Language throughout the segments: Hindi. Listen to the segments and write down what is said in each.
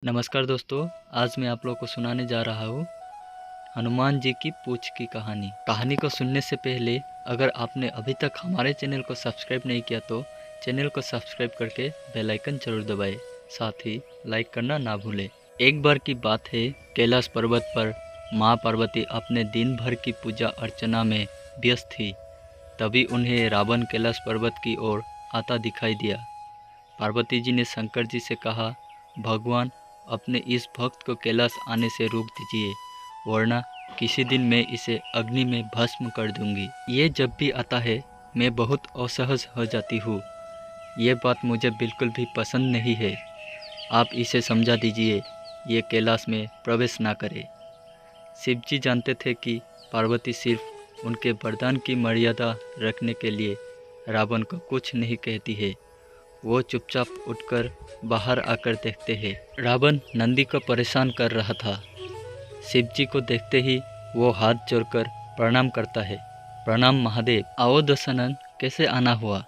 नमस्कार दोस्तों, आज मैं आप लोगों को सुनाने जा रहा हूँ हनुमान जी की पूंछ की कहानी। कहानी को सुनने से पहले अगर आपने अभी तक हमारे चैनल को सब्सक्राइब नहीं किया तो चैनल को सब्सक्राइब करके बेल आइकन जरूर दबाएं, साथ ही लाइक करना ना भूलें। एक बार की बात है, कैलाश पर्वत पर माँ पार्वती अपने दिन भर की पूजा अर्चना में व्यस्त थी। तभी उन्हें रावण कैलाश पर्वत की ओर आता दिखाई दिया। पार्वती जी ने शंकर जी से कहा, भगवान, अपने इस भक्त को कैलाश आने से रोक दीजिए, वरना किसी दिन मैं इसे अग्नि में भस्म कर दूंगी। ये जब भी आता है मैं बहुत असहज हो जाती हूँ। ये बात मुझे बिल्कुल भी पसंद नहीं है। आप इसे समझा दीजिए, ये कैलाश में प्रवेश ना करे। शिव जी जानते थे कि पार्वती सिर्फ उनके वरदान की मर्यादा रखने के लिए रावण को कुछ नहीं कहती है। वो चुपचाप उठकर बाहर आकर देखते हैं। रावण नंदी को परेशान कर रहा था। शिव जी को देखते ही वो हाथ जोड़कर प्रणाम करता है। प्रणाम महादेव, आओ दशानन, कैसे आना हुआ?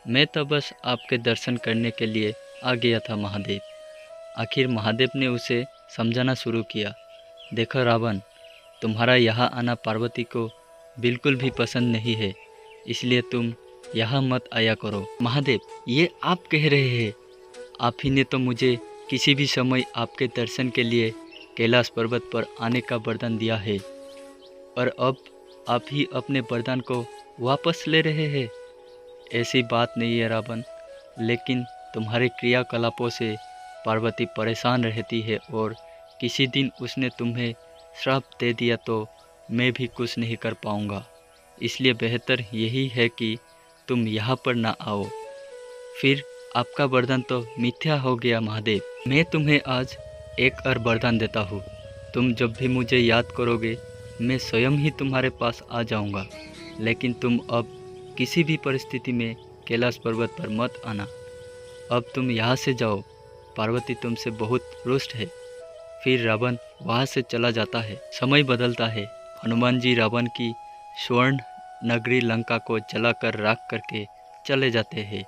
मैं तो बस आपके दर्शन करने के लिए आ गया था महादेव। आखिर महादेव ने उसे समझाना शुरू किया। देखो रावण, तुम्हारा यहाँ आना पार्वती को बिल्कुल भी पसंद नहीं है, इसलिए तुम यहाँ मत आया करो। महादेव, ये आप कह रहे हैं? आप ही ने तो मुझे किसी भी समय आपके दर्शन के लिए कैलाश पर्वत पर आने का वरदान दिया है, और अब आप ही अपने वरदान को वापस ले रहे हैं। ऐसी बात नहीं है रावण, लेकिन तुम्हारे क्रियाकलापों से पार्वती परेशान रहती है, और किसी दिन उसने तुम्हें श्राप दे दिया तो मैं भी कुछ नहीं कर पाऊँगा। इसलिए बेहतर यही है कि तुम यहाँ पर ना आओ। फिर आपका वरदान तो मिथ्या हो गया महादेव। मैं तुम्हें आज एक और वरदान देता हूँ। तुम जब भी मुझे याद करोगे मैं स्वयं ही तुम्हारे पास आ जाऊँगा, लेकिन तुम अब किसी भी परिस्थिति में कैलाश पर्वत पर मत आना। अब तुम यहाँ से जाओ, पार्वती तुमसे बहुत रुष्ट है। फिर रावण वहाँ से चला जाता है। समय बदलता है। हनुमान जी रावण की स्वर्ण नगरी लंका को जलाकर राख करके चले जाते हैं,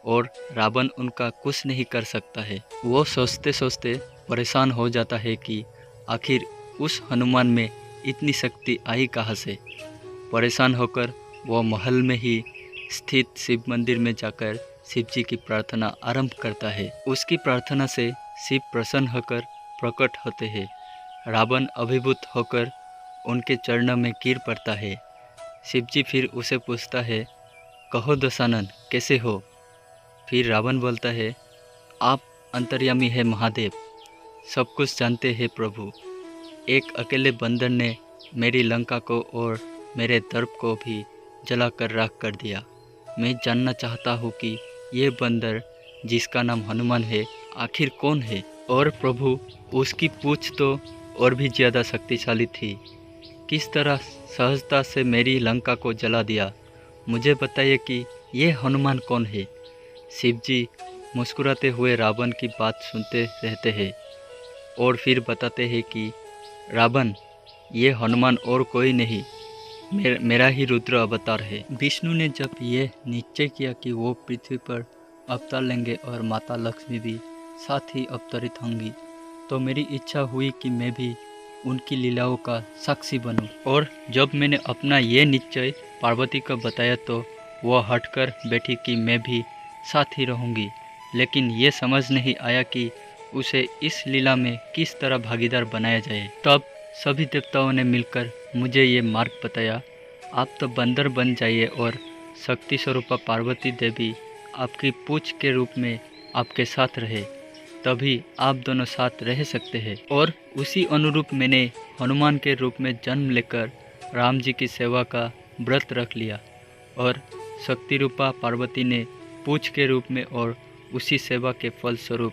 और रावण उनका कुछ नहीं कर सकता है। वो सोचते सोचते परेशान हो जाता है कि आखिर उस हनुमान में इतनी शक्ति आई कहाँ से। परेशान होकर वो महल में ही स्थित शिव मंदिर में जाकर शिव जी की प्रार्थना आरंभ करता है। उसकी प्रार्थना से शिव प्रसन्न होकर प्रकट होते हैं। रावण अभिभूत होकर उनके चरणों में गिर पड़ता है। शिव जी फिर उसे पूछता है, कहो दशानन, कैसे हो? फिर रावण बोलता है, आप अंतर्यामी है महादेव, सब कुछ जानते हैं प्रभु। एक अकेले बंदर ने मेरी लंका को और मेरे दर्प को भी जलाकर राख कर दिया। मैं जानना चाहता हूँ कि ये बंदर जिसका नाम हनुमान है आखिर कौन है? और प्रभु, उसकी पूंछ तो और भी ज़्यादा शक्तिशाली थी। किस तरह सहजता से मेरी लंका को जला दिया? मुझे बताइए कि ये हनुमान कौन है? शिव जी मुस्कुराते हुए रावण की बात सुनते रहते हैं, और फिर बताते हैं कि रावण, ये हनुमान और कोई नहीं, मेरा ही रुद्र अवतार है। विष्णु ने जब ये निश्चय किया कि वो पृथ्वी पर अवतार लेंगे और माता लक्ष्मी भी साथ ही अवतरित होंगी, तो मेरी इच्छा हुई कि मैं भी उनकी लीलाओं का साक्षी बनूं। और जब मैंने अपना ये निश्चय पार्वती को बताया तो वह हटकर बैठी कि मैं भी साथ ही रहूंगी। लेकिन ये समझ नहीं आया कि उसे इस लीला में किस तरह भागीदार बनाया जाए। तब सभी देवताओं ने मिलकर मुझे ये मार्ग बताया। आप तो बंदर बन जाइए और शक्ति स्वरूपा पार्वती देवी आपकी पूंछ के रूप में आपके साथ रहे, तभी आप दोनों साथ रह सकते हैं। और उसी अनुरूप मैंने हनुमान के रूप में जन्म लेकर राम जी की सेवा का व्रत रख लिया, और शक्ति रूपा पार्वती ने पूंछ के रूप में और उसी सेवा के फल स्वरूप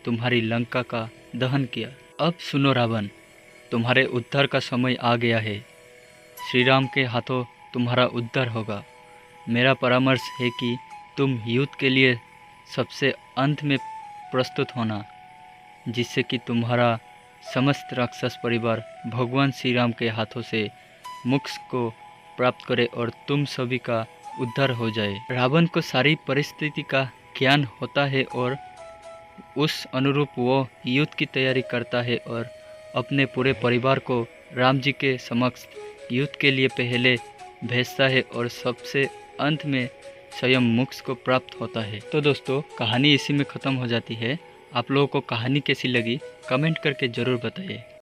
तुम्हारी लंका का दहन किया। अब सुनो रावण, तुम्हारे उद्धार का समय आ गया है। श्री राम के हाथों तुम्हारा उद्धार होगा। मेरा परामर्श है कि तुम युद्ध के लिए सबसे अंत में प्रस्तुत होना, जिससे कि तुम्हारा समस्त राक्षस परिवार भगवान श्री राम के हाथों से मोक्ष को प्राप्त करे और तुम सभी का उद्धार हो जाए। रावण को सारी परिस्थिति का ज्ञान होता है, और उस अनुरूप वो युद्ध की तैयारी करता है और अपने पूरे परिवार को राम जी के समक्ष युद्ध के लिए पहले भेजता है और सबसे अंत में स्वयं मोक्ष को प्राप्त होता है। तो दोस्तों, कहानी इसी में ख़त्म हो जाती है। आप लोगों को कहानी कैसी लगी कमेंट करके ज़रूर बताइए।